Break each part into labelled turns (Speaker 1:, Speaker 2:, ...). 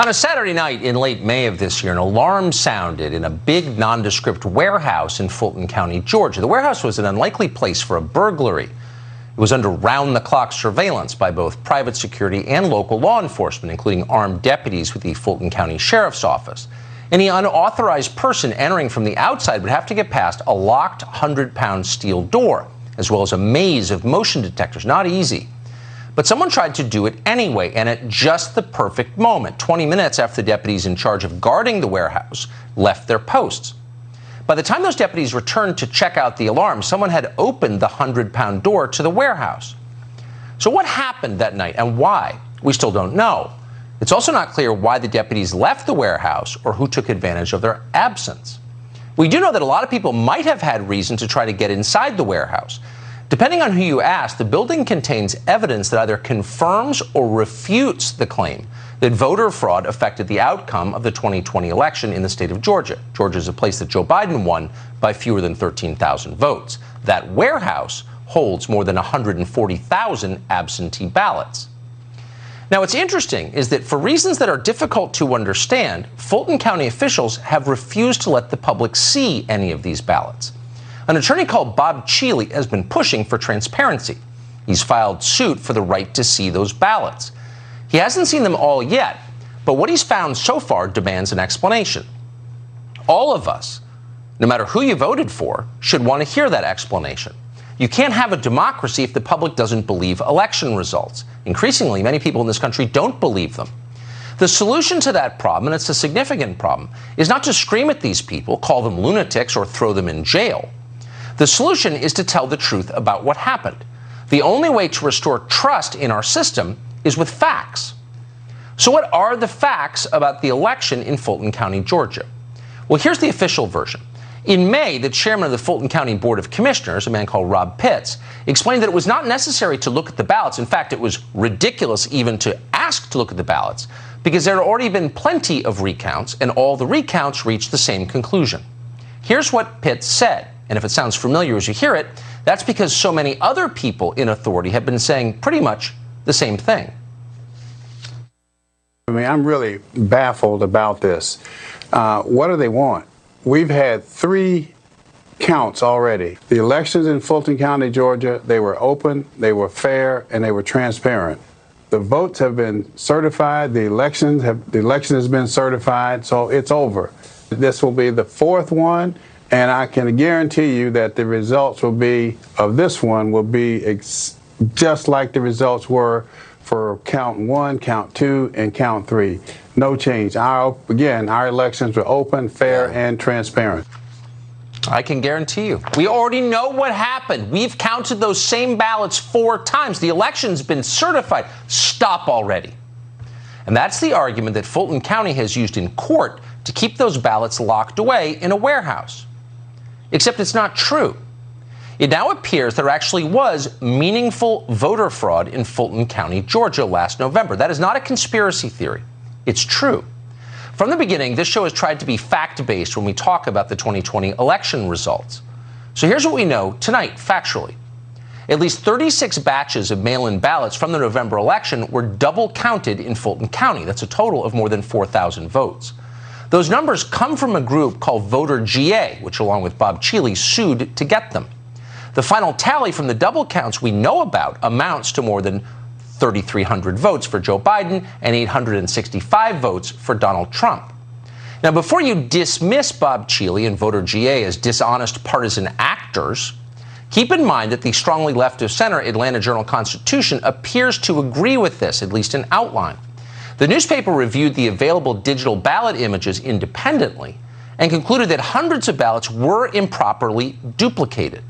Speaker 1: On a Saturday night in late May of this year, an alarm sounded in a big nondescript warehouse in Fulton County, Georgia. The warehouse was an unlikely place for a burglary. It was under round-the-clock surveillance by both private security and local law enforcement, including armed deputies with the Fulton County Sheriff's Office. Any unauthorized person entering from the outside would have to get past a locked 100-pound steel door, as well as a maze of motion detectors. Not easy. But someone tried to do it anyway, and at just the perfect moment, 20 minutes after the deputies in charge of guarding the warehouse left their posts. By the time those deputies returned to check out the alarm, someone had opened the 100-pound door to the warehouse. So what happened that night and why? We still don't know. It's also not clear why the deputies left the warehouse or who took advantage of their absence. We do know that a lot of people might have had reason to try to get inside the warehouse. Depending on who you ask, the building contains evidence that either confirms or refutes the claim that voter fraud affected the outcome of the 2020 election in the state of Georgia. Georgia is a place that Joe Biden won by fewer than 13,000 votes. That warehouse holds more than 140,000 absentee ballots. Now, what's interesting is that for reasons that are difficult to understand, Fulton County officials have refused to let the public see any of these ballots. An attorney called Bob Cheeley has been pushing for transparency. He's filed suit for the right to see those ballots. He hasn't seen them all yet, but what he's found so far demands an explanation. All of us, no matter who you voted for, should want to hear that explanation. You can't have a democracy if the public doesn't believe election results. Increasingly, many people in this country don't believe them. The solution to that problem, and it's a significant problem, is not to scream at these people, call them lunatics, or throw them in jail. The solution is to tell the truth about what happened. The only way to restore trust in our system is with facts. So what are the facts about the election in Fulton County, Georgia? Well, here's the official version. In May, the chairman of the Fulton County Board of Commissioners, a man called Rob Pitts, explained that it was not necessary to look at the ballots. In fact, it was ridiculous even to ask to look at the ballots because there had already been plenty of recounts, and all the recounts reached the same conclusion. Here's what Pitts said. And if it sounds familiar as you hear it, that's because so many other people in authority have been saying pretty much the same thing.
Speaker 2: I mean, I'm really baffled about this. What do they want? We've had 3 counts already. The elections in Fulton County, Georgia, they were open, they were fair, and they were transparent. The votes have been certified, the election has been certified, so it's over. This will be the 4th one. And I can guarantee you that the results will be, of this one, will be just like the results were for count 1, count 2, and count 3. No change. Our elections were open, fair, and transparent.
Speaker 1: I can guarantee you. We already know what happened. We've counted those same ballots 4 times. The election's been certified. Stop already. And that's the argument that Fulton County has used in court to keep those ballots locked away in a warehouse. Except it's not true. It now appears there actually was meaningful voter fraud in Fulton County, Georgia last November. That is not a conspiracy theory. It's true. From the beginning, this show has tried to be fact-based when we talk about the 2020 election results. So here's what we know tonight, factually. At least 36 batches of mail-in ballots from the November election were double counted in Fulton County. That's a total of more than 4,000 votes. Those numbers come from a group called Voter GA, which along with Bob Cheeley sued to get them. The final tally from the double counts we know about amounts to more than 3,300 votes for Joe Biden and 865 votes for Donald Trump. Now, before you dismiss Bob Cheeley and Voter GA as dishonest partisan actors, keep in mind that the strongly left-of-center Atlanta Journal-Constitution appears to agree with this, at least in outline. The newspaper reviewed the available digital ballot images independently and concluded that hundreds of ballots were improperly duplicated.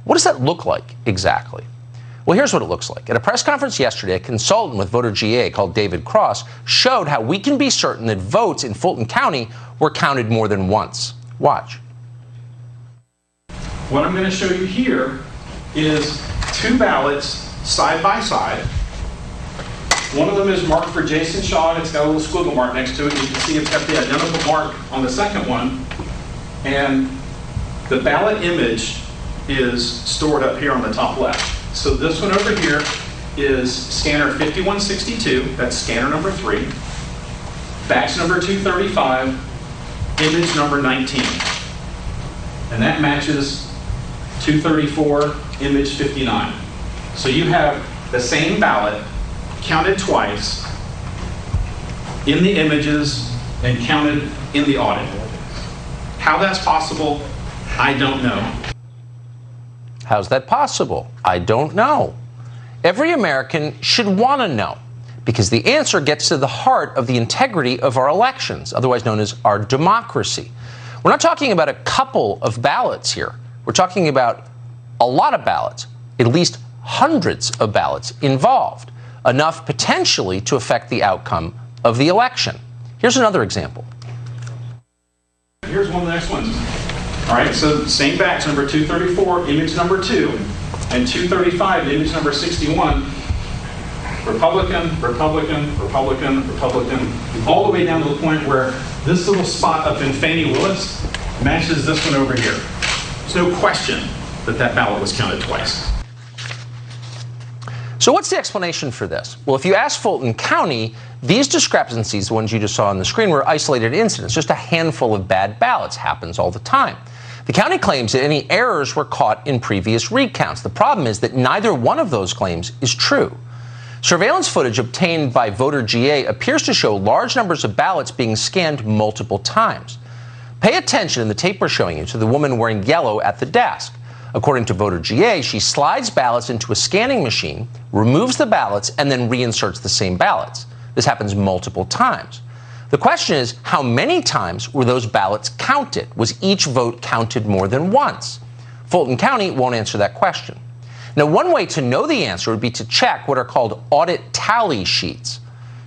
Speaker 1: What does that look like exactly? Well, here's what it looks like. At a press conference yesterday, a consultant with Voter GA called David Cross showed how we can be certain that votes in Fulton County were counted more than once. Watch.
Speaker 3: What I'm going to show you here is 2 ballots side by side. One of them is marked for Jason Shaw, and it's got a little squiggle mark next to it. You can see it's got the identical mark on the second one. And the ballot image is stored up here on the top left. So this one over here is scanner 5162. That's scanner number 3. batch number 235, image number 19. And that matches 234, image 59. So you have the same ballot counted twice in the images and counted in the audit. How that's possible, I don't know.
Speaker 1: How's that possible? I don't know. Every American should want to know, because the answer gets to the heart of the integrity of our elections, otherwise known as our democracy. We're not talking about a couple of ballots here. We're talking about a lot of ballots, at least hundreds of ballots involved, enough potentially to affect the outcome of the election. Here's another example.
Speaker 3: Here's one of the next ones. All right, so same batch, number 234, image number 2, and 235, image number 61. Republican, Republican, Republican, Republican, all the way down to the point where this little spot up in Fannie Willis matches this one over here. There's no question that that ballot was counted twice.
Speaker 1: So what's the explanation for this? Well, if you ask Fulton County, these discrepancies, the ones you just saw on the screen, were isolated incidents. Just a handful of bad ballots happens all the time. The county claims that any errors were caught in previous recounts. The problem is that neither one of those claims is true. Surveillance footage obtained by Voter GA appears to show large numbers of ballots being scanned multiple times. Pay attention in the tape we're showing you to the woman wearing yellow at the desk. According to Voter GA, she slides ballots into a scanning machine, removes the ballots, and then reinserts the same ballots. This happens multiple times. The question is, how many times were those ballots counted? Was each vote counted more than once? Fulton County won't answer that question. Now, one way to know the answer would be to check what are called audit tally sheets.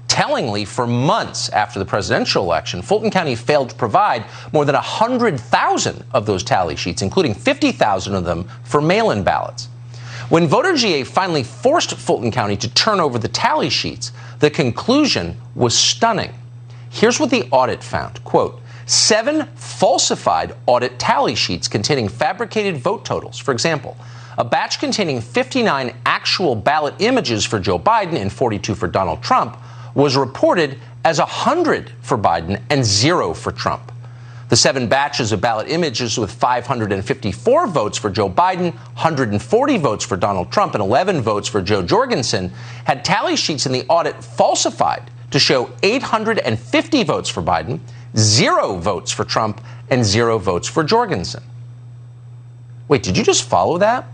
Speaker 1: Tellingly, for months after the presidential election, Fulton County failed to provide more than 100,000 of those tally sheets, including 50,000 of them for mail-in ballots. When Voter GA finally forced Fulton County to turn over the tally sheets, the conclusion was stunning. Here's what the audit found. Quote, 7 falsified audit tally sheets containing fabricated vote totals. For example, a batch containing 59 actual ballot images for Joe Biden and 42 for Donald Trump was reported as 100 for Biden and 0 for Trump. The 7 batches of ballot images with 554 votes for Joe Biden, 140 votes for Donald Trump, and 11 votes for Joe Jorgensen had tally sheets in the audit falsified to show 850 votes for Biden, 0 votes for Trump, and 0 votes for Jorgensen. Wait, did you just follow that?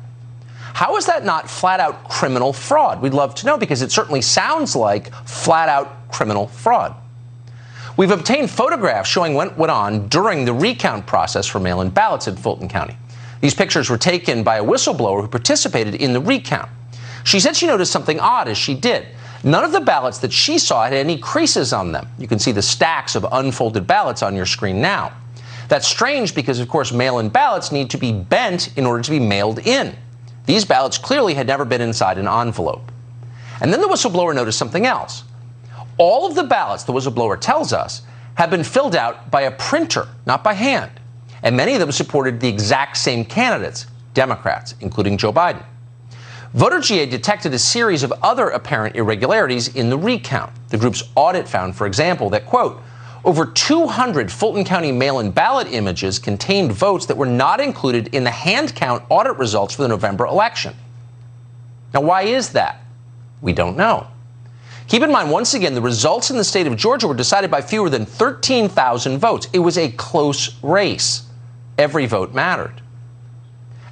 Speaker 1: How is that not flat-out criminal fraud? We'd love to know, because it certainly sounds like flat-out criminal fraud. We've obtained photographs showing what went on during the recount process for mail-in ballots in Fulton County. These pictures were taken by a whistleblower who participated in the recount. She said she noticed something odd as she did. None of the ballots that she saw had any creases on them. You can see the stacks of unfolded ballots on your screen now. That's strange because, of course, mail-in ballots need to be bent in order to be mailed in. These ballots clearly had never been inside an envelope. And then the whistleblower noticed something else. All of the ballots, the whistleblower tells us, have been filled out by a printer, not by hand. And many of them supported the exact same candidates, Democrats, including Joe Biden. Voter GA detected a series of other apparent irregularities in the recount. The group's audit found, for example, that, quote, over 200 Fulton County mail-in ballot images contained votes that were not included in the hand count audit results for the November election. Now, why is that? We don't know. Keep in mind, once again, the results in the state of Georgia were decided by fewer than 13,000 votes. It was a close race. Every vote mattered.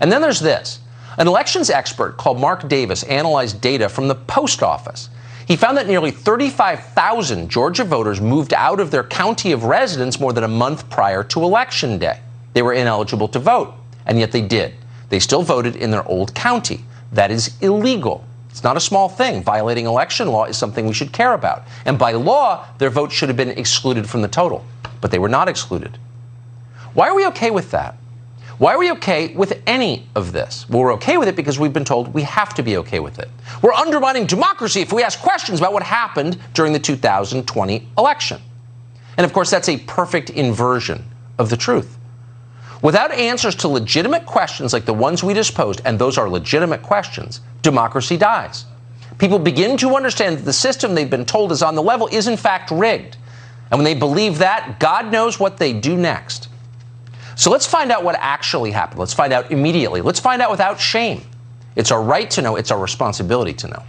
Speaker 1: And then there's this. An elections expert called Mark Davis analyzed data from the post office. He found that nearly 35,000 Georgia voters moved out of their county of residence more than a month prior to Election Day. They were ineligible to vote, and yet they did. They still voted in their old county. That is illegal. It's not a small thing. Violating election law is something we should care about. And by law, their votes should have been excluded from the total. But they were not excluded. Why are we okay with that? Why are we okay with any of this? Well, we're okay with it because we've been told we have to be okay with it. We're undermining democracy if we ask questions about what happened during the 2020 election. And of course, that's a perfect inversion of the truth. Without answers to legitimate questions like the ones we just posed, and those are legitimate questions, democracy dies. People begin to understand that the system they've been told is on the level is in fact rigged. And when they believe that, God knows what they do next. So let's find out what actually happened. Let's find out immediately. Let's find out without shame. It's our right to know. It's our responsibility to know.